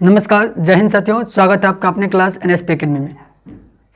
नमस्कार, जय हिंद साथियों। स्वागत है आपका अपने क्लास NSP अकेडमी में।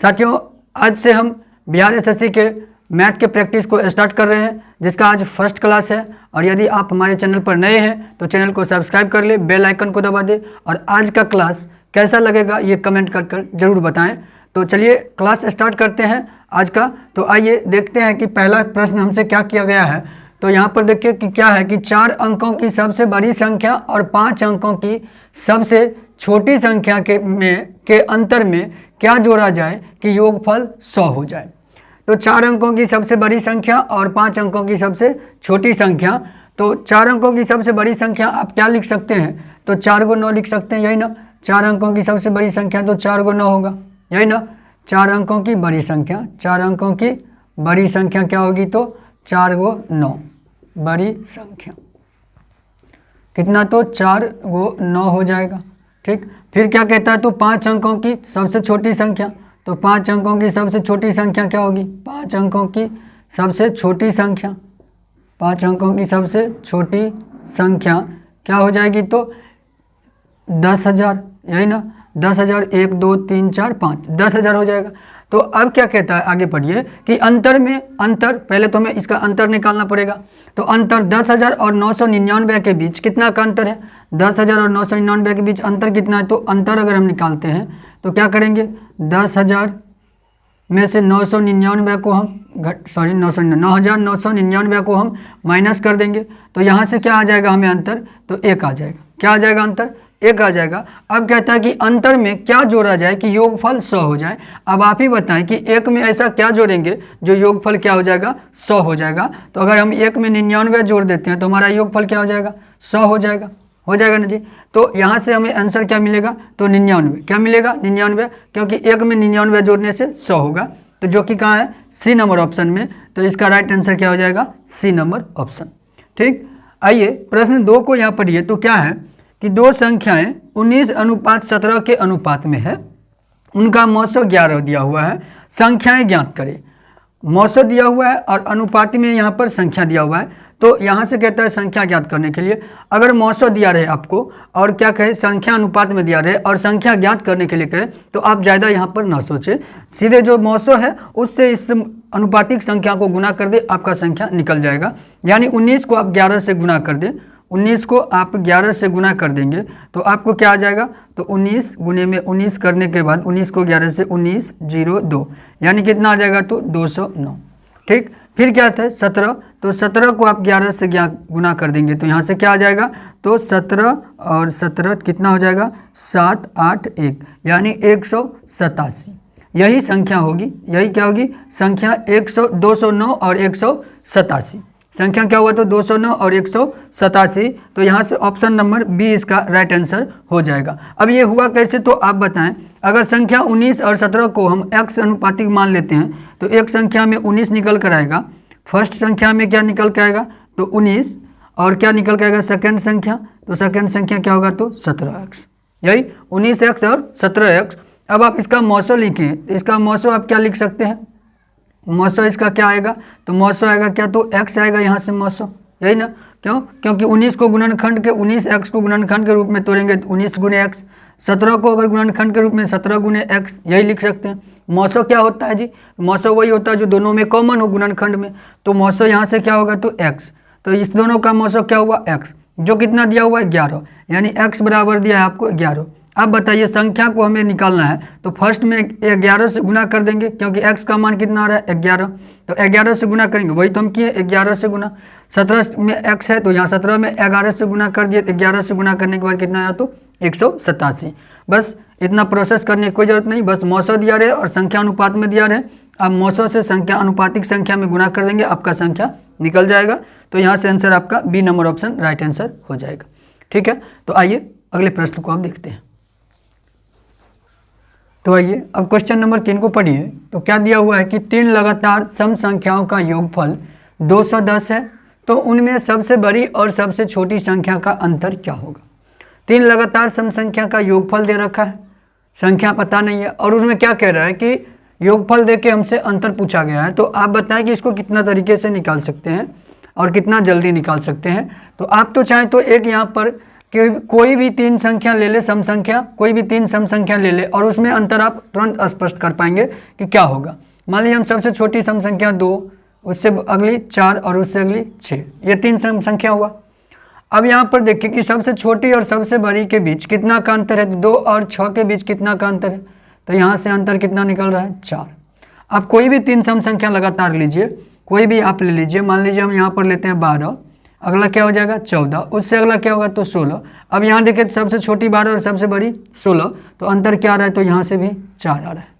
साथियों, आज से हम बिहार एसएससी के मैथ के प्रैक्टिस को स्टार्ट कर रहे हैं, जिसका आज फर्स्ट क्लास है। और यदि आप हमारे चैनल पर नए हैं तो चैनल को सब्सक्राइब कर ले, बेल आइकन को दबा दे और आज का क्लास कैसा लगेगा ये कमेंट कर जरूर बताएं। तो चलिए क्लास स्टार्ट करते हैं आज का। तो आइए देखते हैं कि पहला प्रश्न हमसे क्या किया गया है। तो यहाँ पर देखिए कि क्या है कि 4 अंकों की सबसे बड़ी संख्या और 5 अंकों की सबसे छोटी संख्या के अंतर में क्या जोड़ा जाए कि योगफल 100 हो जाए। तो 4 अंकों की सबसे बड़ी संख्या और 5 अंकों की सबसे छोटी संख्या। तो 4 अंकों की सबसे बड़ी संख्या आप क्या लिख सकते हैं? तो 4 को 9 लिख सकते हैं, यही ना। 4 अंकों की सबसे बड़ी संख्या तो 4 को 9 होगा, यही ना। 4 अंकों की बड़ी संख्या, 4 अंकों की बड़ी संख्या क्या होगी? तो 4 को 9 बड़ी संख्या कितना? तो 4 को 9 हो जाएगा। ठीक, फिर क्या कहता है? तो 5 अंकों की सबसे छोटी संख्या। तो 5 अंकों की सबसे छोटी संख्या क्या होगी? 5 अंकों की सबसे छोटी संख्या, 5 अंकों की सबसे छोटी संख्या क्या हो जाएगी? तो 10,000, यही ना। 10,000, 1 2 3 4 5, 10,000 हो जाएगा। तो अब क्या कहता है, आगे पढ़िए कि अंतर में अंतर, पहले तो हमें इसका अंतर निकालना पड़ेगा। तो अंतर 10,000 और 999 के बीच कितना का अंतर है? 10,000 और 999 के बीच अंतर कितना है? तो अंतर अगर हम निकालते हैं तो क्या करेंगे? 10,000 में से 999 को हम 9,999 को हम माइनस कर देंगे। तो यहाँ से क्या आ जाएगा हमें अंतर? तो 1 आ जाएगा। क्या आ जाएगा? अंतर 1 आ जाएगा। अब कहता है कि अंतर में क्या जोड़ा जाए कि योगफल 100 हो जाए। अब आप ही बताएं कि 1 में ऐसा क्या जोड़ेंगे जो योगफल क्या हो जाएगा? 100 हो जाएगा। तो अगर हम 1 में 99 जोड़ देते हैं तो हमारा योगफल क्या हो जाएगा? 100 हो जाएगा। हो जाएगा ना जी। तो यहाँ से हमें आंसर क्या मिलेगा? तो 99। क्या मिलेगा? 99, क्योंकि 1 में 99 जोड़ने से 100 होगा। तो जो कि कहाँ है? सी नंबर ऑप्शन में। तो इसका राइट आंसर क्या हो जाएगा? C number option. ठीक, आइए प्रश्न 2 को यहाँ पढ़िए। तो क्या है कि 2 संख्याएं 19:17 के अनुपात में है, उनका मौसो 11 दिया हुआ है, संख्याएं ज्ञात करें। मौसो दिया हुआ है और अनुपात में यहाँ पर संख्या दिया हुआ है। तो यहाँ से कहता है संख्या ज्ञात करने के लिए अगर मौसो दिया रहे आपको और क्या कहे संख्या अनुपात में दिया रहे और संख्या ज्ञात करने के लिए कहे, तो आप ज़्यादा यहाँ पर ना सोचे, सीधे जो मौसो है उससे इस अनुपातिक संख्या को गुना कर दे, आपका संख्या निकल जाएगा। यानी 19 को आप 11 से गुना कर दें, 19 को आप 11 से गुना कर देंगे तो आपको क्या आ जाएगा? तो 19 गुने में 19 करने के बाद 19 को 11 से 19 0 2, यानी कितना आ जाएगा? तो 209। ठीक, फिर क्या था? 17। तो 17 को आप 11 से गुना कर देंगे तो यहाँ से क्या आ जाएगा? तो 17 और 17 कितना हो जाएगा? 7 8 1, यानी 187। यही संख्या होगी। यही क्या होगी? संख्या 209 और 187। संख्या क्या हुआ? तो 209 और 187। तो यहाँ से ऑप्शन नंबर बी इसका राइट आंसर हो जाएगा। अब ये हुआ कैसे? तो आप बताएं। अगर संख्या 19 और 17 को हम x अनुपातिक मान लेते हैं तो एक संख्या में 19 निकल कर आएगा, फर्स्ट संख्या में क्या निकल कर आएगा? तो 19, और क्या निकल कर आएगा? सेकेंड संख्या। तो सेकेंड संख्या क्या होगा? तो 17x। यही 19x और 17x। अब आप इसका मौसो लिखें। इसका मौसो आप क्या लिख सकते हैं? मौसो इसका क्या आएगा? तो मौसो आएगा क्या? तो x आएगा यहाँ से मौसो, यही ना। क्यों? क्योंकि 19 को गुणनखंड के 19x को गुणनखंड के रूप में तोड़ेंगे तो 19 गुने x, 17 को अगर गुणनखंड के रूप में 17 गुने x, यही लिख सकते हैं। मौसो क्या होता है जी? मौसो वही होता है जो दोनों में कॉमन हो गुणनखंड में। तो मौसो यहाँ से क्या होगा? तो x। तो इस दोनों का मौसो क्या हुआ? x, जो कितना दिया हुआ है? 11, यानी x बराबर दिया है आपको 11। अब बताइए संख्या को हमें निकालना है तो फर्स्ट में 11 से गुना कर देंगे, क्योंकि x का मान कितना आ रहा है? 11। तो 11 से गुना करेंगे, वही तो हम किए, 11 से गुना। 17 में x है तो यहाँ 17 में 11 से गुना कर दिए, 11 से गुना करने के बाद कितना आया? तो 187। बस इतना प्रोसेस करने की कोई जरूरत नहीं, बस मौसो दिया रहे और संख्या अनुपात में दिया रहे। अब मौसो से संख्या अनुपातिक संख्या में गुना कर देंगे, आपका संख्या निकल जाएगा। तो यहाँ से आंसर आपका B number option right answer हो जाएगा। ठीक है, तो आइए अगले प्रश्न को आप देखते हैं। तो आइए अब क्वेश्चन नंबर 3 को पढ़िए। तो क्या दिया हुआ है कि 3 लगातार सम संख्याओं का योगफल 210 है, तो उनमें सबसे बड़ी और सबसे छोटी संख्या का अंतर क्या होगा? 3 लगातार सम संख्या का योगफल दे रखा है, संख्या पता नहीं है, और उसमें क्या कह रहा है कि योगफल दे के हमसे अंतर पूछा गया है। तो आप बताएं कि इसको कितना तरीके से निकाल सकते हैं और कितना जल्दी निकाल सकते हैं। तो आप तो चाहें तो एक यहाँ पर कि कोई भी तीन संख्या ले ले, सम संख्या, कोई भी तीन सम संख्या ले ले और उसमें अंतर आप तुरंत स्पष्ट कर पाएंगे कि क्या होगा। मान लीजिए हम सबसे छोटी सम संख्या 2, उससे अगली 4 और उससे अगली 6, ये तीन सम संख्या हुआ। अब यहाँ पर देखिए कि सबसे छोटी और सबसे बड़ी के बीच कितना का अंतर है, 2 और 6 के बीच कितना का अंतर है, तो यहाँ से अंतर कितना निकल रहा है, 4। अब कोई भी तीन सम संख्या लगातार लीजिए, कोई भी आप ले लीजिए, मान लीजिए हम यहाँ पर लेते हैं 12, अगला क्या हो जाएगा 14, उससे अगला क्या होगा तो 16। अब यहाँ देखिए सबसे छोटी 12 और सबसे बड़ी 16, तो अंतर क्या आ रहा है, तो यहाँ से भी 4 आ रहा है।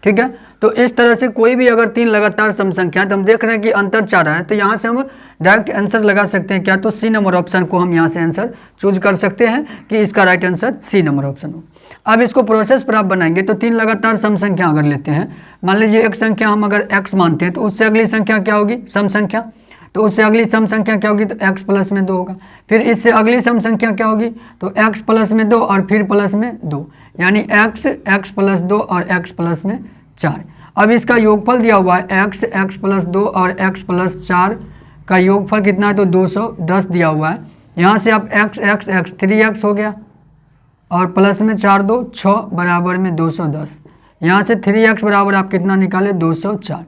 ठीक है, तो इस तरह से कोई भी अगर तीन लगातार सम संख्या है तो हम देख रहे हैं कि अंतर 4 आ रहा है, तो यहाँ से हम डायरेक्ट आंसर लगा सकते हैं क्या, तो सी नंबर ऑप्शन को हम यहाँ से आंसर चूज कर सकते हैं कि इसका right answer C number option हो। अब इसको प्रोसेस पर आप बनाएंगे तो तीन लगातार सम संख्या अगर लेते हैं, मान लीजिए एक संख्या हम अगर x मानते हैं तो उससे अगली संख्या क्या होगी, सम संख्या, तो उससे अगली सम संख्या क्या होगी, तो x प्लस में 2 होगा। फिर इससे अगली सम संख्या क्या होगी, तो x प्लस में 2 और फिर प्लस में 2, यानी x प्लस 2 और x प्लस में 4। अब इसका योगफल दिया हुआ है x प्लस 2 और x प्लस 4 का योगफल कितना है, तो 210 दिया हुआ है। यहाँ से आप x 3x हो गया और प्लस में 4 2 6 बराबर में 210। यहाँ से 3x बराबर आप कितना निकाले, 204।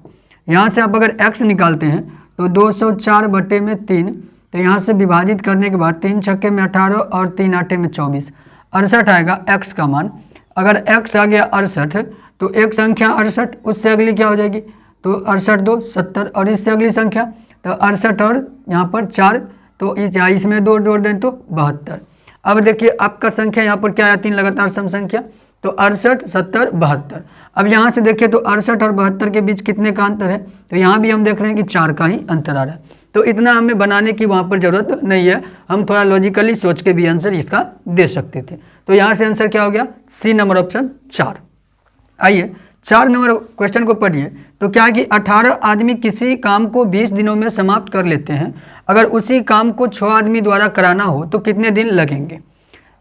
यहाँ से आप अगर x निकालते हैं तो 204 बटे में 3, तो यहाँ से विभाजित करने के बाद 3 छक्के में 18 और 3 आठे में 24, 68 आएगा x का मान। अगर x आ गया 68 तो एक संख्या 68, उससे अगली क्या हो जाएगी, तो 68 2 70 और इससे अगली संख्या तो 68 और यहाँ पर 4, तो इसमें 2 जोड़ दें तो 72। अब देखिए आपका संख्या यहाँ पर क्या है, तीन लगातार सम संख्या, तो 68 70 72। अब यहाँ से देखिए तो 68 और 72 के बीच कितने का अंतर है, तो यहाँ भी हम देख रहे हैं कि 4 का ही अंतर आ रहा है। तो इतना हमें बनाने की वहाँ पर ज़रूरत नहीं है, हम थोड़ा लॉजिकली सोच के भी आंसर इसका दे सकते थे। तो यहाँ से आंसर क्या हो गया, सी नंबर ऑप्शन 4। आइए 4 नंबर क्वेश्चन को पढ़िए। तो क्या है कि 18 आदमी किसी काम को 20 दिनों में समाप्त कर लेते हैं, अगर उसी काम को 6 आदमी द्वारा कराना हो तो कितने दिन लगेंगे।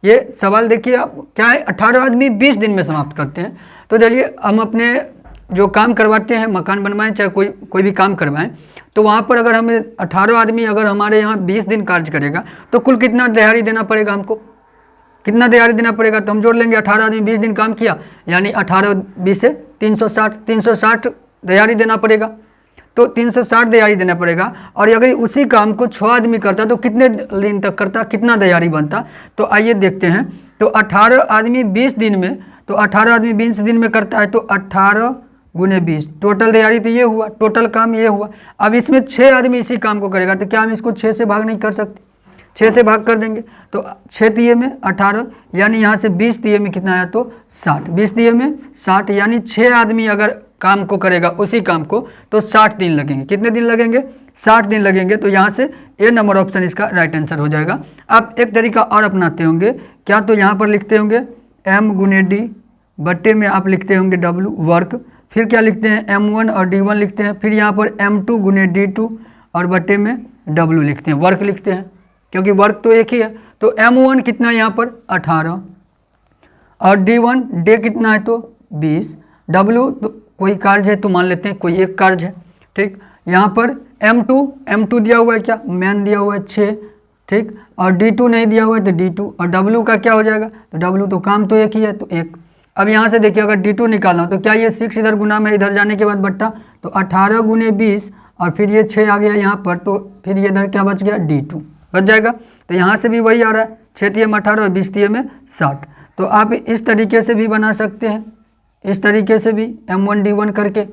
ये सवाल देखिए आप, क्या है 18 आदमी 20 दिन में समाप्त करते हैं। तो चलिए हम अपने जो काम करवाते हैं, मकान बनवाएं चाहे कोई भी काम करवाएं, तो वहाँ पर अगर हमें 18 आदमी अगर हमारे यहाँ 20 दिन कार्य करेगा तो कुल कितना दिहाड़ी देना पड़ेगा, हमको कितना दिहाड़ी देना पड़ेगा, तो हम जोड़ लेंगे 18 आदमी 20 दिन काम किया, यानी 18 20 से 360 दिहाड़ी देना पड़ेगा, तो 360 दिहाड़ी देना पड़ेगा। और अगर उसी काम को 6 आदमी करता तो कितने दिन तक करता, कितना दिहाड़ी बनता। तो आइए देखते हैं। तो 18 आदमी 20 दिन में, तो 18 आदमी 20 दिन में करता है, तो 18 गुने 20 टोटल दिहाड़ी तो ये हुआ, टोटल काम ये हुआ। अब इसमें 6 आदमी इसी काम को करेगा, तो क्या हम इसको 6 से भाग नहीं कर सकते, 6 से भाग कर देंगे, तो 6 दिए में 18, यानी यहाँ से 20 दिए में कितना आया, तो 60, 20 दिए में 60, यानी 6 आदमी अगर काम को करेगा उसी काम को तो 60 दिन लगेंगे। कितने दिन लगेंगे, 60 दिन लगेंगे। तो यहाँ से ए नंबर ऑप्शन इसका राइट आंसर हो जाएगा। आप एक तरीका और अपनाते होंगे क्या, तो यहाँ पर लिखते होंगे m गुने डी बट्टे में आप लिखते होंगे w वर्क, फिर क्या लिखते हैं m1 और d1 लिखते हैं, फिर यहाँ पर m2 गुने d2 और बट्टे में w लिखते हैं, वर्क लिखते हैं, क्योंकि वर्क तो एक ही है। तो m1 कितना है यहाँ पर 18 और d1 डे कितना है तो 20, w तो कोई कार्य है तो मान लेते हैं कोई एक कार्य है, ठीक। यहाँ पर m2 दिया हुआ है क्या, मैन दिया हुआ है 6, ठीक, और d2 नहीं दिया हुआ है तो d2, और w का क्या हो जाएगा, तो w तो काम तो एक ही है तो 1। अब यहाँ से देखिए अगर d2 निकालना हो तो क्या ये 6 इधर गुना में इधर जाने के बाद बट्टा, तो 18 गुने 20 और फिर ये 6 आ गया यहाँ पर, तो फिर ये इधर क्या बच गया d2 बच जाएगा। तो यहाँ से भी वही आ रहा है, 6 तिये में 18 और 20 तिये में 60। तो आप इस तरीके से भी बना सकते हैं, इस तरीके से भी m1 d1 करके,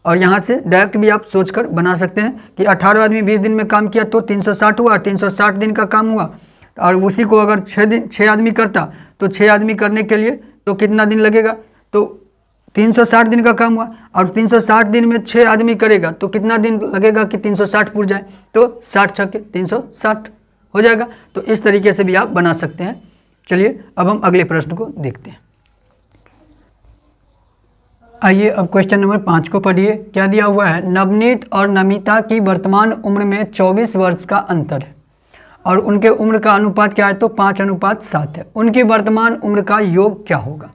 और यहाँ से डायरेक्ट भी आप सोचकर बना सकते हैं कि 18 आदमी 20 दिन में काम किया तो 360 हुआ, 360 दिन का काम हुआ, और उसी को अगर 6 आदमी करता तो 6 आदमी करने के लिए तो कितना दिन लगेगा, तो 360 दिन का काम हुआ, और 360 दिन में 6 आदमी करेगा तो कितना दिन लगेगा कि 360 पूर जाए, तो 60 छक्के 360 हो जाएगा। तो इस तरीके से भी आप बना सकते हैं। चलिए अब हम अगले प्रश्न को देखते हैं। आइए अब क्वेश्चन नंबर 5 को पढ़िए। क्या दिया हुआ है, नवनीत और नमिता की वर्तमान उम्र में 24 वर्ष का अंतर है और उनके उम्र का अनुपात क्या है, तो 5:7 है। उनकी वर्तमान उम्र का योग क्या होगा।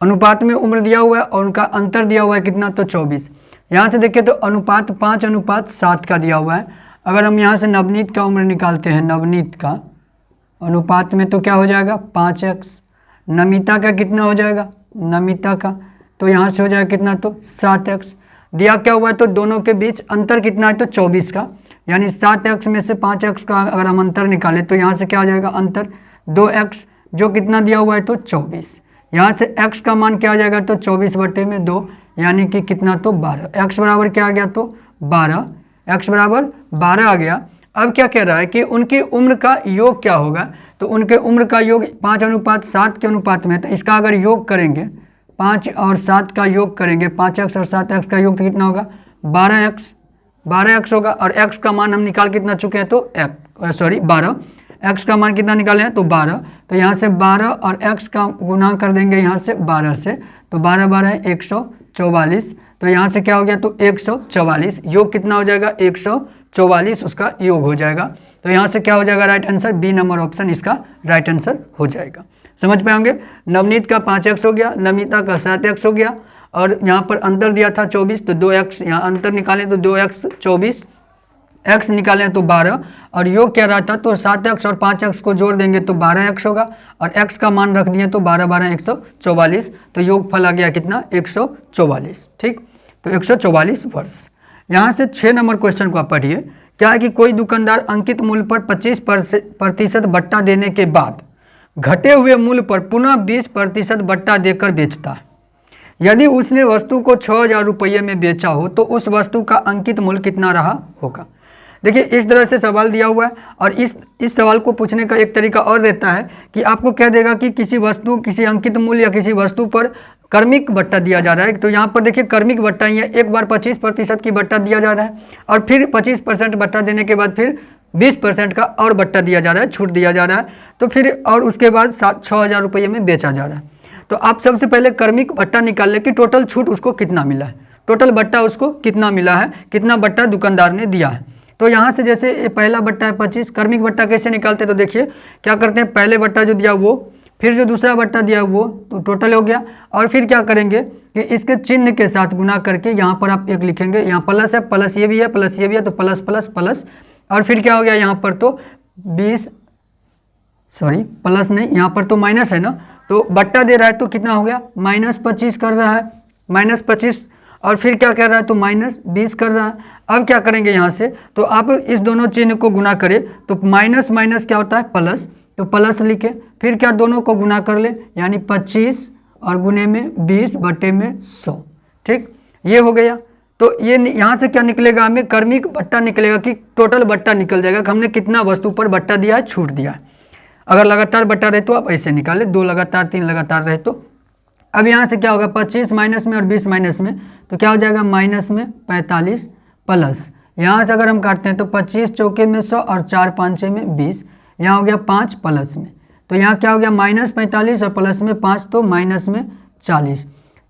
अनुपात में उम्र दिया हुआ है और उनका अंतर दिया हुआ है कितना, तो 24। यहाँ से देखिए तो अनुपात 5:7 का दिया हुआ है। अगर हम यहाँ से नवनीत का उम्र निकालते हैं, नवनीत का, अनुपात में तो क्या हो जाएगा 5x। नमिता का कितना हो जाएगा, नमिता का तो यहाँ से हो जाएगा कितना, तो 7x। दिया क्या हुआ है, तो दोनों के बीच अंतर कितना है, तो 24 का, यानी 7x में से 5x का अगर हम अंतर निकालें तो यहाँ से क्या आ जाएगा अंतर 2x, जो कितना दिया हुआ है तो 24। यहाँ से x का मान क्या आ जाएगा, तो 24/2, यानी कि कितना, तो 12। x बराबर क्या आ गया, तो 12, x बराबर 12 आ गया। अब क्या कह रहा है कि उनकी उम्र का योग क्या होगा, तो उनके उम्र का योग 5:7 के अनुपात में है, तो इसका अगर योग करेंगे 5 और 7 का योग करेंगे, 5x और 7x का योग तो कितना होगा 12x होगा। और x का मान हम निकाल कितना चुके हैं, तो 12, x का मान कितना निकाले हैं, तो 12। तो यहाँ से 12 और x का गुना कर देंगे यहाँ से 12 से, तो 12 12 144, तो यहाँ से क्या हो गया, तो 144, योग कितना हो जाएगा 144, उसका योग हो जाएगा। तो यहाँ से क्या हो जाएगा right answer, B number option इसका राइट आंसर हो जाएगा। समझ पाएंगे, नवनीत का 5x हो गया, नमिता का 7x हो गया, और यहाँ पर अंतर दिया था 24, तो 2x, यहाँ अंतर निकालें तो 2x 24, x निकालें तो 12, और योग क्या रहा था, तो 7x और 5x को जोड़ देंगे तो 12x होगा, और x का मान रख दिए तो 12 12 144, तो योग फल आ गया कितना 144। ठीक, तो 144 वर्ष। यहाँ से 6 नंबर क्वेश्चन को आप पढ़िए। क्या है कि कोई दुकानदार अंकित मूल्य पर 25% बट्टा देने के बाद घटे हुए मूल्य पर पुनः 20% बट्टा देकर बेचता है। यदि उसने वस्तु को 6,000 रुपये में बेचा हो तो उस वस्तु का अंकित मूल्य कितना रहा होगा। देखिए इस तरह से सवाल दिया हुआ है, और इस सवाल को पूछने का एक तरीका और रहता है कि आपको कह देगा कि किसी वस्तु, किसी अंकित मूल्य या किसी वस्तु पर कर्मिक बट्टा दिया जा रहा है। तो यहाँ पर देखिए कर्मिक बट्टा ही है, एक बार 25% की बट्टा दिया जा रहा है, और फिर 25% बट्टा देने के बाद फिर 20% का और बट्टा दिया जा रहा है, छूट दिया जा रहा है, तो फिर और उसके बाद 6,000 रुपये में बेचा जा रहा है। तो आप सबसे पहले कर्मिक बट्टा निकाल लें कि टोटल छूट उसको कितना मिला है, टोटल बट्टा उसको कितना मिला है, कितना बट्टा दुकानदार ने दिया है। तो यहाँ से जैसे पहला बट्टा है 25, कर्मिक बट्टा कैसे निकालते हैं, तो देखिए क्या करते हैं, पहले बट्टा जो दिया वो, फिर जो दूसरा बट्टा दिया वो, तो टोटल हो गया, और फिर क्या करेंगे कि इसके चिन्ह के साथ गुना करके यहाँ पर आप एक लिखेंगे, यहाँ प्लस है, प्लस ये भी है, प्लस ये भी है, तो प्लस प्लस प्लस, और फिर क्या हो गया यहाँ पर तो 20, सॉरी प्लस नहीं, यहाँ पर तो माइनस है ना, तो बट्टा दे रहा है तो कितना हो गया -25 कर रहा है, -25, और फिर क्या कर रहा है तो -20 कर रहा है। अब क्या करेंगे यहाँ से, तो आप इस दोनों चिन्ह को गुना करें तो माइनस माइनस क्या होता है प्लस, तो प्लस लिखे, फिर क्या दोनों को गुना कर ले, यानी 25 और गुने में 20 बटे में 100। ठीक, ये हो गया। तो ये यहाँ से क्या निकलेगा, हमें कर्मिक बट्टा निकलेगा कि टोटल बट्टा निकल जाएगा कि हमने कितना वस्तु पर बट्टा दिया है, छूट दिया है। अगर लगातार बट्टा रहे तो आप ऐसे निकालें, 2 लगातार 3 लगातार रहे तो। अब यहाँ से क्या होगा 25 माइनस में और 20 माइनस में, तो क्या हो जाएगा माइनस में 45 प्लस, यहाँ से अगर हम काटते हैं तो 25 चौके में 100 और 4 5 में 20, यहाँ हो गया 5 प्लस में, तो यहाँ क्या हो गया -45 और प्लस में 5, तो माइनस में 40।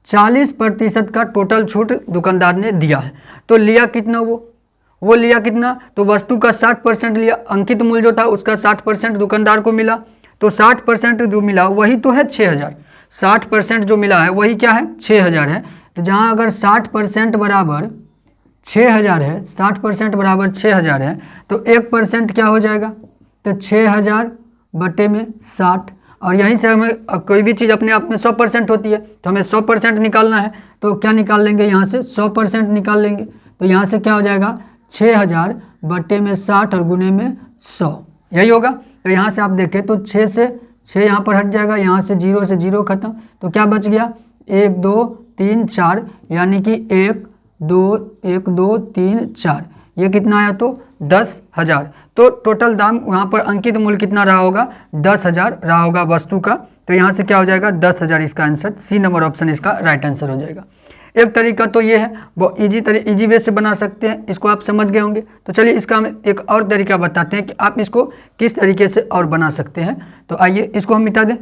40% का टोटल छूट दुकानदार ने दिया है। तो लिया कितना, वो लिया कितना, तो वस्तु का 60% लिया, अंकित मूल्य जो था उसका 60% दुकानदार को मिला, तो 60% जो मिला वही तो है 6,000। 60% जो मिला है वही क्या है 6,000 है। तो जहाँ अगर 60% बराबर 6,000 है, 60% बराबर 6,000 है, तो 1% क्या हो जाएगा, तो 6,000 बटे में 60, और यहीं से हमें कोई भी चीज़ अपने आप में 100% होती है, तो हमें 100% निकालना है, तो क्या निकाल लेंगे यहाँ से 100% निकाल लेंगे। तो यहाँ से क्या हो जाएगा 6,000 बटे में 60 और गुने में 100, यही होगा। तो यहाँ से आप देखें तो 6 से 6 यहाँ पर हट जाएगा, यहाँ से 0 से 0 खत्म, तो क्या बच गया 1 2 3 4, यानी कि 1 2 3 4, ये कितना आया तो 10,000। तो टोटल दाम वहाँ पर अंकित मूल्य कितना रहा होगा 10,000 रहा होगा वस्तु का। तो यहाँ से क्या हो जाएगा 10,000, इसका आंसर सी नंबर ऑप्शन इसका राइट आंसर हो जाएगा। एक तरीका तो ये है, वो इजी वे से बना सकते हैं, इसको आप समझ गए होंगे। तो चलिए इसका हम एक और तरीका बताते हैं कि आप इसको किस तरीके से और बना सकते हैं। तो आइए इसको हम मिटा दें।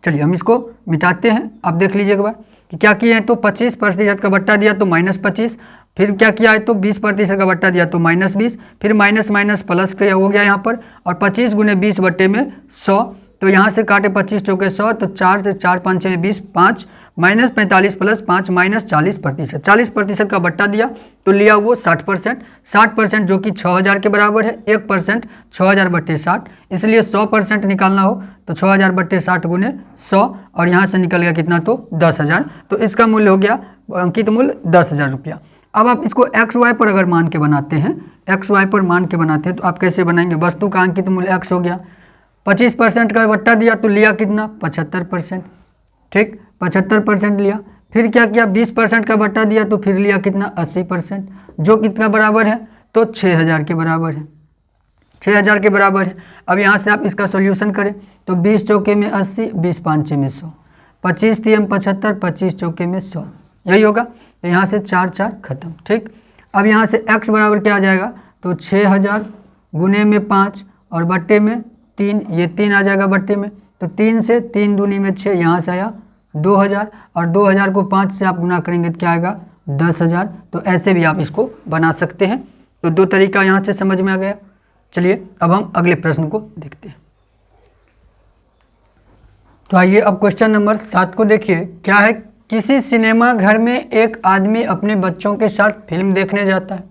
चलिए हम इसको मिटाते हैं। आप देख लीजिए एक बार कि क्या किए हैं, तो 25% का बट्टा दिया तो -25, फिर क्या किया है तो 20% का बट्टा दिया तो -20, फिर माइनस माइनस प्लस का हो गया यहाँ पर, और 25 गुने 20 बटे में 100। तो यहाँ से काटे 25 चौके 100, तो 4 से 4 5 6 20, 5 -45 + 5 -40%। 40% का बट्टा दिया तो लिया वो 60%। 60% जो कि 6000 के बराबर है। 1% 6000/60, इसलिए 100% निकालना हो तो 6000/60 × 100, और यहाँ से निकल गया कितना, तो 10,000। तो इसका मूल्य हो गया, अंकित मूल्य 10,000 रुपया। अब आप इसको XY पर अगर मान के बनाते हैं, XY पर मान के बनाते हैं तो आप कैसे बनाएंगे? वस्तु का अंकित मूल्य x हो गया, 25% का बट्टा दिया तो लिया कितना, 75%। ठीक, 75% लिया। फिर क्या किया, 20% का बट्टा दिया तो फिर लिया कितना, 80%, जो कितना बराबर है, तो 6000 के बराबर है। 6000 के बराबर है। अब यहाँ से आप इसका सॉल्यूशन करें तो 20 चौके में 80, 20 पाँचे में 100, 25 तियम 75, 25 चौके में 100, यही होगा। तो यहाँ से 4 4 खत्म। ठीक, अब यहाँ से x बराबर क्या आ जाएगा, तो 6000 गुने में 5 और बट्टे में 3, ये 3 आ जाएगा बट्टे में, तो 3 से 3 दूनी में 6, यहाँ से आया 2000, और 2000 को 5 से आप गुना करेंगे तो क्या आएगा, 10,000। तो ऐसे भी आप इसको बना सकते हैं। तो दो तरीका यहाँ से समझ में आ गया। चलिए अब हम अगले प्रश्न को देखते हैं। तो आइए अब क्वेश्चन नंबर 7 को देखिए। क्या है, किसी सिनेमा घर में एक आदमी अपने बच्चों के साथ फिल्म देखने जाता है,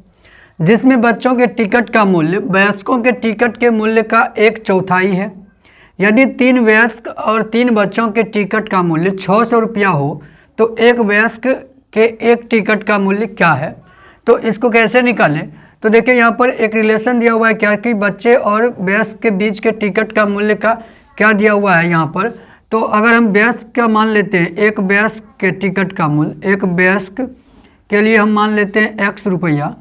जिसमें बच्चों के टिकट का मूल्य वयस्कों के टिकट के मूल्य का 1/4 है। यदि 3 वयस्क और 3 बच्चों के टिकट का मूल्य 600 रुपया हो तो एक वयस्क के एक टिकट का मूल्य क्या है? तो इसको कैसे निकालें? तो देखिए यहाँ पर एक रिलेशन दिया हुआ है, क्या कि बच्चे और वयस्क के बीच के टिकट का मूल्य का क्या दिया हुआ है यहाँ पर। तो अगर हम वयस्क का मान लेते हैं, एक वयस्क के टिकट का मूल्य, एक वयस्क के लिए हम मान लेते हैं x रुपया,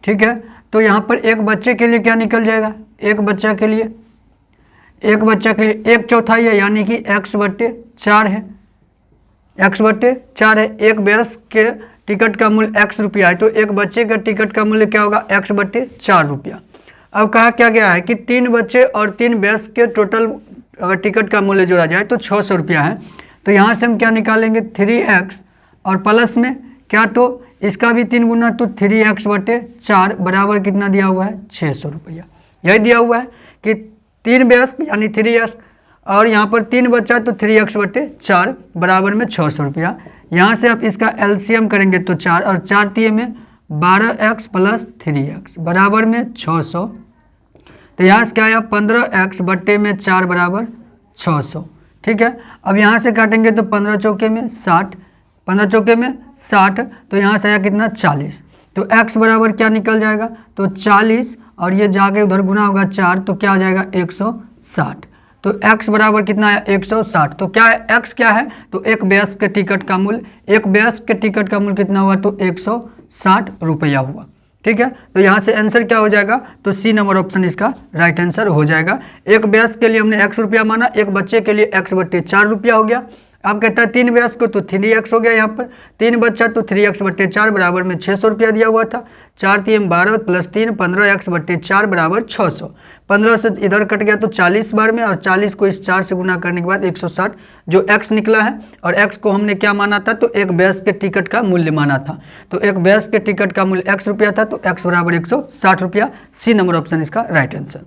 ठीक है। तो यहाँ पर एक बच्चे के लिए क्या निकल जाएगा, एक बच्चा के लिए 1/4 है, यानी कि x/4 है, x/4 है। एक वयस्क के टिकट का मूल्य x रुपया है, तो एक बच्चे का टिकट का मूल्य क्या होगा, x/4 रुपया। अब कहा क्या गया है कि 3 बच्चे और 3 वयस्क के टोटल अगर टिकट का मूल्य जोड़ा जाए तो 600 रुपया है। तो यहाँ से हम क्या निकालेंगे, 3x और प्लस में क्या, तो इसका भी 3 गुना, तो 3x/4 बराबर कितना दिया हुआ है, 600 रुपया। यही दिया हुआ है कि 3 वयस्क यानी 3x और यहाँ पर 3 बच्चा तो 3x/4 बराबर में 600 रुपया। यहाँ से आप इसका LCM करेंगे तो 4 और 4 तिये में 12x + 3x बराबर में 600। तो यहाँ से क्या आया, 15x/4 बराबर 600। ठीक है, अब यहाँ से काटेंगे तो 15 चौके में 60, 15 चौके में 60, तो यहाँ से आया कितना, 40। तो x बराबर क्या निकल जाएगा, तो 40, और ये जाके उधर गुना होगा 4, तो क्या हो जाएगा 160। तो x बराबर कितना है, 160। तो क्या है, x क्या है, तो एक वयस्क के टिकट का मूल्य, एक वयस्क के टिकट का मूल्य कितना हुआ, तो 160 रुपया हुआ। ठीक है, तो यहाँ से आंसर क्या हो जाएगा, तो सी नंबर ऑप्शन इसका राइट आंसर हो जाएगा। एक वयस्क के लिए हमने x रुपया माना, एक बच्चे के लिए x/4 रुपया हो गया। अब कहता है 3 वयस्क को तो 3x हो गया, यहाँ पर 3 बच्चा तो 3x/4 बराबर में 600 रुपया दिया हुआ था। 4 तियम 12 + 3 15x/4 बराबर 600। 15 से इधर कट गया तो 40 बार में, और 40 को इस 4 से गुना करने के बाद 160 जो x निकला है, और x को हमने क्या माना था, तो एक वयस्क के टिकट का मूल्य माना था। तो एक वयस्क के टिकट का मूल्य x रुपया था, तो x बराबर 160 रुपया। सी नंबर ऑप्शन इसका राइट आंसर।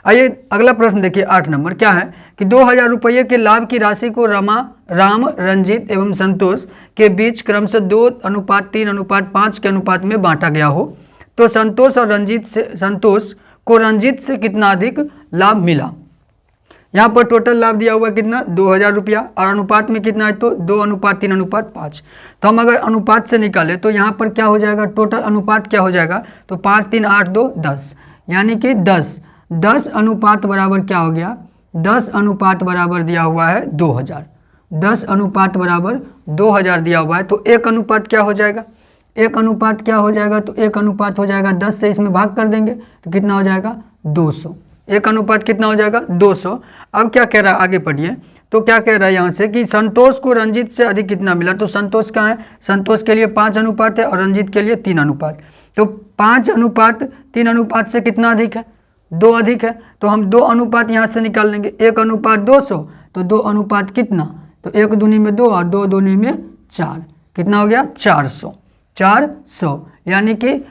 आइए अगला प्रश्न देखिए, 8 नंबर। क्या है कि 2000 रुपये के लाभ की राशि को राम, रंजीत एवं संतोष के बीच क्रमशः 2:3:5 के अनुपात में बांटा गया हो, तो संतोष को रंजीत से कितना अधिक लाभ मिला। यहाँ पर टोटल लाभ दिया हुआ कितना, 2000 रुपया, और अनुपात में कितना है, तो 2:3:5। तो हम अगर अनुपात से निकालें तो यहाँ पर क्या हो जाएगा, टोटल अनुपात क्या हो जाएगा, तो 5 3 8 2 10, यानी कि 10 अनुपात बराबर क्या हो गया, 10 अनुपात बराबर दिया हुआ है 2000। 10 अनुपात बराबर 2000 दिया हुआ है, तो एक अनुपात क्या हो जाएगा, एक अनुपात क्या हो जाएगा, तो एक अनुपात हो जाएगा 10 से इसमें भाग कर देंगे तो कितना हो जाएगा, 200। एक अनुपात कितना हो जाएगा, 200। अब क्या कह रहा है, आगे पढ़िए। तो क्या कह रहा है यहाँ से कि संतोष को रंजीत से अधिक कितना मिला। तो संतोष कहाँ है, संतोष के लिए 5 अनुपात है और रंजीत के लिए 3 अनुपात। तो 5 अनुपात 3 अनुपात से कितना अधिक है, 2 अधिक है। तो हम 2 अनुपात यहाँ से निकाल लेंगे, 1 अनुपात 200, तो 2 अनुपात कितना, तो 1 दूनी में 2 और 2 दूनी में 4, कितना हो गया, 400। यानी कि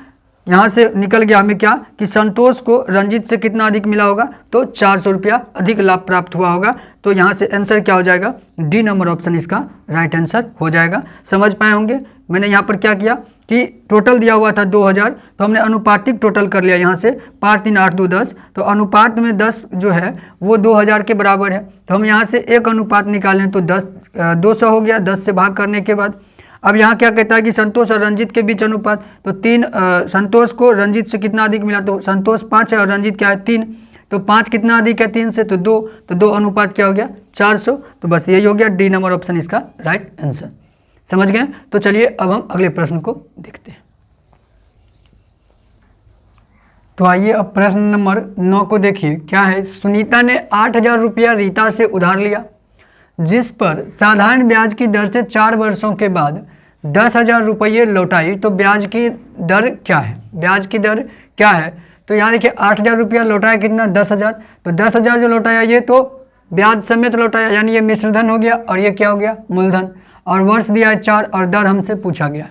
यहाँ से निकल गया हमें क्या कि संतोष को रंजीत से कितना अधिक मिला होगा, तो 400 रुपया अधिक लाभ प्राप्त हुआ होगा। तो यहाँ से आंसर क्या हो जाएगा, डी नंबर ऑप्शन इसका राइट आंसर हो जाएगा। समझ पाए होंगे। मैंने यहाँ पर क्या किया कि टोटल दिया हुआ था 2000, तो हमने अनुपातिक टोटल कर लिया यहाँ से 5 3 8 2 10, तो अनुपात में 10 जो है वो 2000 के बराबर है। तो हम यहाँ से एक अनुपात निकालें तो 200 हो गया 10 से भाग करने के बाद। अब यहाँ क्या कहता है कि संतोष और रंजीत के बीच अनुपात, तो 3 संतोष को रंजीत से कितना अधिक मिला, तो संतोष 5 है और रंजीत क्या है 3, तो 5 कितना अधिक है 3 से, तो 2, तो 2 अनुपात क्या हो गया 400। तो बस यही हो गया डी नंबर ऑप्शन इसका राइट आंसर। समझ गए। तो चलिए अब हम अगले प्रश्न को देखते हैं। तो आइए अब प्रश्न नंबर 9 को देखिए क्या है। सुनीता ने 8000 रुपया रीता से उधार लिया, जिस पर साधारण ब्याज की दर से 4 वर्षों के बाद 10,000 रुपये लौटाई, तो ब्याज की दर क्या है, ब्याज की दर क्या है। तो यहाँ देखिए 8000 रुपया लौटाया कितना 10,000, तो 10,000 जो लौटाया ये तो ब्याज समेत लौटाया, यानी ये मिश्रधन हो गया और ये क्या हो गया मूलधन, और वर्ष दिया है 4 और दर हमसे पूछा गया।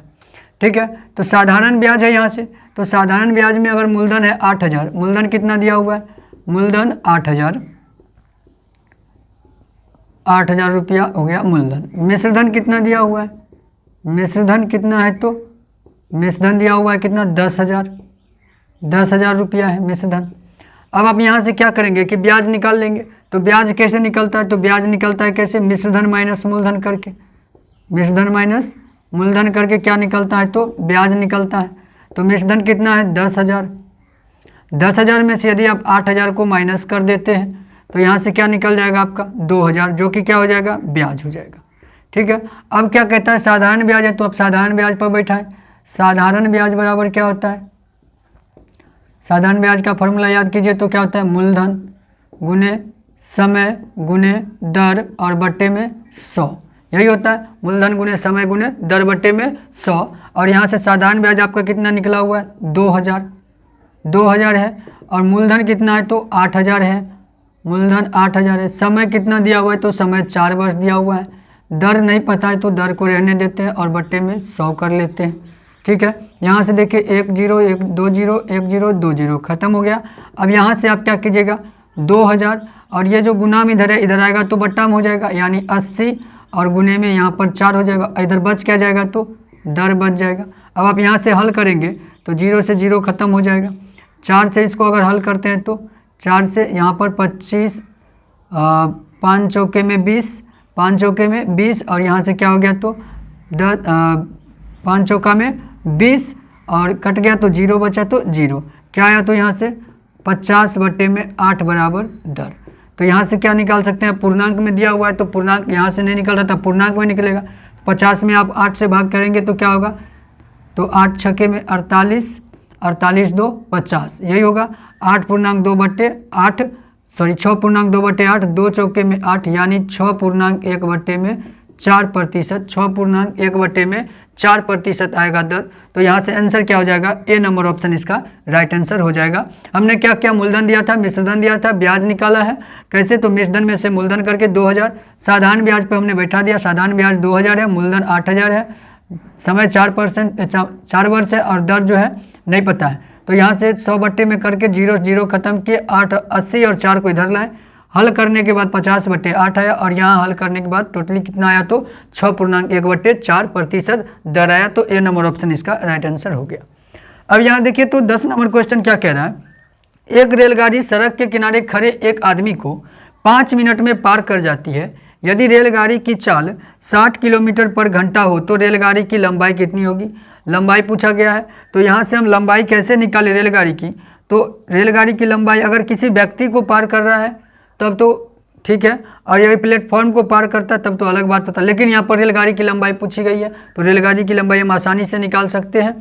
ठीक है, तो साधारण ब्याज है यहाँ से, तो साधारण ब्याज में अगर मूलधन है 8000, मूलधन कितना दिया हुआ है, मूलधन 8,000 रुपया हो गया मूलधन। मिश्रधन कितना दिया हुआ है, मिश्रधन कितना है, तो मिश्रधन दिया हुआ है कितना 10,000 रुपया है मिश्रधन। अब आप यहाँ से क्या करेंगे कि ब्याज निकाल लेंगे। तो ब्याज कैसे निकलता है, तो ब्याज निकलता है कैसे, मिश्रधन माइनस मूलधन करके, मिश्रधन माइनस मूलधन करके क्या निकलता है, तो ब्याज निकलता है। तो मिश्रधन कितना है 10,000, 10,000 में से यदि आप 8,000 को माइनस कर देते हैं तो यहाँ से क्या निकल जाएगा आपका 2,000, जो कि क्या हो जाएगा ब्याज हो जाएगा। ठीक है, अब क्या कहता है साधारण ब्याज है, तो अब साधारण ब्याज पर बैठाएं। साधारण ब्याज बराबर क्या होता है, साधारण ब्याज का फॉर्मूला याद कीजिए, तो क्या होता है मूलधन गुने समय गुने दर और बट्टे में 100, यही होता है मूलधन गुने समय गुने दर बट्टे में 100। और यहाँ से साधारण ब्याज आपका कितना निकला हुआ है 2,000 है, और मूलधन कितना है तो 8,000 है, मूलधन 8,000 है। समय कितना दिया हुआ है, तो समय 4 वर्ष दिया हुआ है। दर नहीं पता है तो दर को रहने देते हैं और बट्टे में 100 कर लेते हैं। ठीक है, यहाँ से देखिए 1 0 1 2 0 1 0 2 0 खत्म हो गया। अब यहाँ से आप क्या कीजिएगा 2,000, और ये जो गुना में इधर है इधर आएगा तो बट्टा में हो जाएगा, यानी 80, और गुने में यहाँ पर 4 हो जाएगा, इधर बच क्या जाएगा तो दर बच जाएगा। अब आप यहाँ से हल करेंगे तो 0 से 0 खत्म हो जाएगा। 4 से इसको अगर हल करते हैं तो 4 से यहाँ पर 25, 5 चौके में 20, 5 चौके में 20, और यहाँ से क्या हो गया तो 5 चौका में 20, और कट गया तो 0 बचा, तो 0 क्या आया, तो यहाँ से 50/8 बराबर दर। तो यहाँ से क्या निकाल सकते हैं, पूर्णांक में दिया हुआ है तो पूर्णांक यहाँ से नहीं निकल रहा था, पूर्णांक में निकलेगा। 50 में आप 8 से भाग करेंगे तो क्या होगा, तो 8 छक्के में 48, 48 2 50, यही होगा। 6.2/8, 6.2/8, 2 चौके में 8, यानी 6.1/4%, 6.1/4% आएगा दर। तो यहाँ से आंसर क्या हो जाएगा, ए नंबर ऑप्शन इसका राइट आंसर हो जाएगा। हमने क्या क्या मूलधन दिया था, मिश्रधन दिया था, ब्याज निकाला है कैसे, तो मिश्रधन में से मूलधन करके 2,000, साधारण ब्याज पे हमने बैठा दिया, साधारण ब्याज 2,000 है, मूलधन 8,000 है, समय 4 वर्ष है, और दर जो है नहीं पता है। तो यहाँ से 100 बट्टे में करके 0 0 खत्म किए, 8 80 और 4 को इधर लाए, हल करने के बाद 50/8 आया, और यहाँ हल करने के बाद टोटली कितना आया तो 6.1/4% दर आया। तो ए नंबर ऑप्शन इसका राइट आंसर हो गया। अब यहाँ देखिए तो 10 नंबर क्वेश्चन क्या कह रहा है, एक रेलगाड़ी सड़क के किनारे खड़े एक आदमी को 5 मिनट में पार कर जाती है। यदि रेलगाड़ी की चाल 60 किलोमीटर पर घंटा हो तो रेलगाड़ी की लंबाई कितनी होगी, लंबाई पूछा गया है। तो यहाँ से हम लंबाई कैसे निकालें रेलगाड़ी की, तो रेलगाड़ी की लंबाई अगर किसी व्यक्ति को पार कर रहा है तब तो ठीक है, और यदि प्लेटफॉर्म को पार करता है तब तो अलग बात होता है, लेकिन यहाँ पर रेलगाड़ी की लंबाई पूछी गई है तो रेलगाड़ी की लंबाई हम आसानी से निकाल सकते हैं।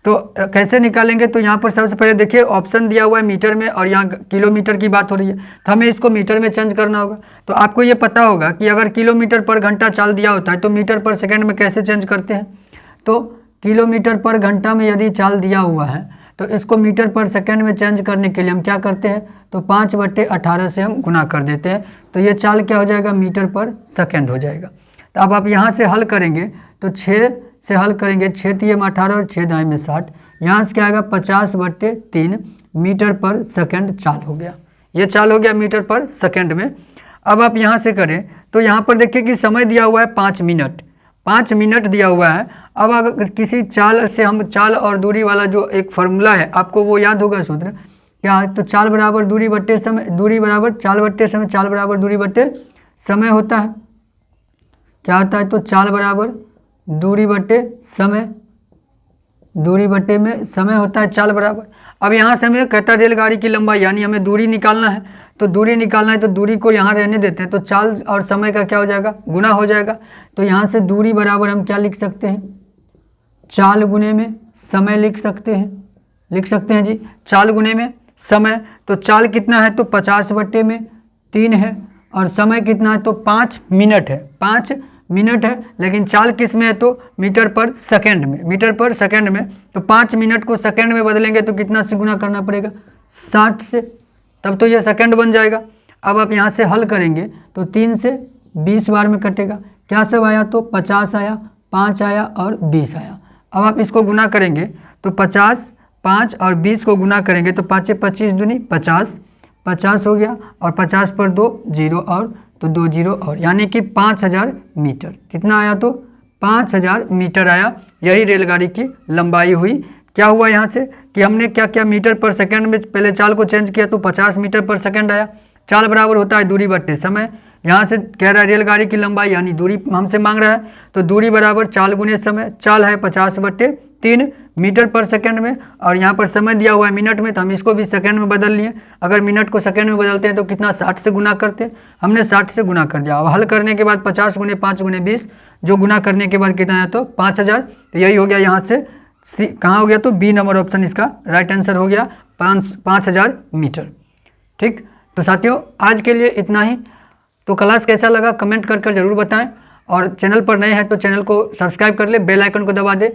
तो कैसे निकालेंगे, तो यहाँ पर सबसे पहले देखिए ऑप्शन दिया हुआ है मीटर में, और यहाँ किलोमीटर की बात हो रही है, तो हमें इसको मीटर में चेंज करना होगा। तो आपको ये पता होगा कि अगर किलोमीटर पर घंटा चाल दिया होता है तो मीटर पर सेकेंड में कैसे चेंज करते हैं। तो किलोमीटर पर घंटा में यदि चाल दिया हुआ है तो इसको मीटर पर सेकेंड में चेंज करने के लिए हम क्या करते हैं, तो 5/18 से हम गुना कर देते हैं, तो ये चाल क्या हो जाएगा मीटर पर सेकेंड हो जाएगा। तो अब आप यहाँ से हल करेंगे तो 6 से हल करेंगे, 6 तिये 18 और 6 दाएँ में 60, यहाँ से क्या आएगा 50/3 मीटर पर सेकंड चाल हो गया। ये चाल हो गया मीटर पर सेकंड में। अब आप यहाँ से करें तो यहाँ पर देखिए कि समय दिया हुआ है 5 मिनट, 5 मिनट दिया हुआ है। अब अगर किसी चाल से हम चाल और दूरी वाला जो एक फार्मूला है आपको वो याद होगा सूत्र क्या, तो चाल बराबर दूरी बट्टे समय, दूरी बराबर चाल बट्टे समय, चाल बराबर दूरी बट्टे समय होता है। क्या होता है, तो चाल बराबर दूरी बट्टे समय, दूरी बट्टे में समय होता है चाल बराबर। अब यहाँ से हमें कहता है रेलगाड़ी की लंबाई, यानी हमें दूरी निकालना है, तो दूरी निकालना है तो दूरी को यहाँ रहने देते हैं, तो चाल और समय का क्या हो जाएगा, गुना हो जाएगा। तो यहाँ से दूरी बराबर हम क्या लिख सकते हैं, चाल गुने में समय लिख सकते हैं जी, चाल गुने में समय। तो चाल कितना है, तो 50/3 है, और समय कितना है, तो 5 मिनट है, 5 मिनट है। लेकिन चाल किस में है, तो मीटर पर सेकंड में, मीटर पर सेकंड में। तो 5 मिनट को सेकंड में बदलेंगे तो कितना से गुना करना पड़ेगा, 60 से, तब तो ये सेकंड बन जाएगा। अब आप यहाँ से हल करेंगे तो 3 से 20 बार में कटेगा, क्या सब आया, तो 50 आया, 5 आया और 20 आया। अब आप इसको गुना करेंगे तो 50, 5 और 20 को गुना करेंगे तो 5 25 दूनी 50, 50 हो गया, और 50 पर 2 0 और, तो 2 0 और, यानी कि 5000 मीटर। कितना आया, तो 5000 मीटर आया। यही रेलगाड़ी की लंबाई हुई। क्या हुआ यहाँ से कि हमने क्या क्या मीटर पर सेकंड में पहले चाल को चेंज किया तो 50 मीटर पर सेकंड आया। चाल बराबर होता है दूरी बट्टे समय, यहाँ से कह रहा है रेलगाड़ी की लंबाई यानी दूरी हमसे मांग रहा है, तो दूरी बराबर चाल गुने समय, चाल है 50/3 मीटर पर सेकंड में, और यहाँ पर समय दिया हुआ है मिनट में, तो हम इसको भी सेकंड में बदल लिए। अगर मिनट को सेकंड में बदलते हैं तो कितना, 60 से गुना करते हैं, हमने 60 से गुना कर दिया। अब हल करने के बाद 50 गुने 5 गुने 20, जो गुना करने के बाद कितना है, तो 5000। तो यही हो गया यहाँ से कहाँ हो गया, तो बी नंबर ऑप्शन इसका राइट आंसर हो गया, 5000 मीटर। ठीक, तो साथियों आज के लिए इतना ही। तो क्लास कैसा लगा कमेंट कर जरूर बताएं, और चैनल पर नए हैं तो चैनल को सब्सक्राइब कर ले, बेल आइकन को दबा दे।